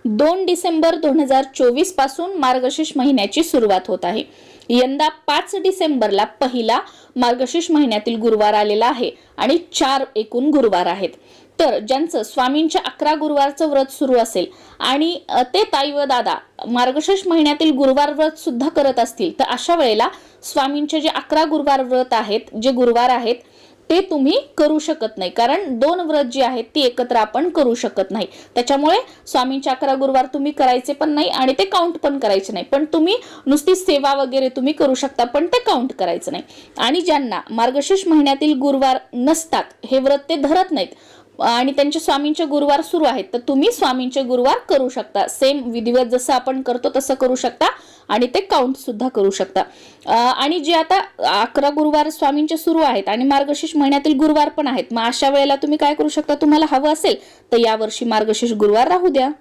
2 डिसेंबर 2024 पासून मार्गशीर्ष महिन्याची सुरुवात होत आहे। यंदा 5 डिसेंबरला पहिला मार्गशीर्ष महिन्यातील गुरुवार आलेला आहे आणि 4 एकूण गुरुवार आहेत। तर ज्यांचं स्वामींच्या 11 गुरुवारचं व्रत सुरू असेल आणि ते ताई व दादा मार्गशीर्ष महिन्यातील गुरुवार व्रत सुद्धा करत असतील, तर अशा वेळेला स्वामींचे जे 11 गुरुवार व्रत आहेत, जे गुरुवार आहेत ते तुम्ही करू शकत नाही, कारण 2 व्रत जी आहेत ती एकत्र आपण करू शकत नाही। त्याच्यामुळे स्वामींचे 11 गुरुवार तुम्ही करायचे पण नाही आणि ते काउंट पण करायचे नाही, पण तुम्ही नुसती सेवा वगैरे तुम्ही करू शकता, पण ते काउंट करायचं नाही। आणि ज्यांना मार्गशीर्ष महिन्यातील गुरुवार नसतात, हे व्रत ते धरत नाहीत आणि त्यांचे स्वामींचे गुरुवार सुरू आहेत, तर तुम्ही स्वामींचे गुरुवार करू शकता। सेम विधिवत जसं आपण करतो तसं करू शकता आणि ते काउंट सुद्धा करू शकता। आणि जे आता 11 गुरुवार स्वामींचे सुरू आहेत आणि मार्गशीर्ष महिन्यातील गुरुवार पण आहेत, मग अशा वेळेला तुम्ही काय करू शकता, तुम्हाला हवं असेल तर यावर्षी मार्गशीर्ष गुरुवार राहू द्या।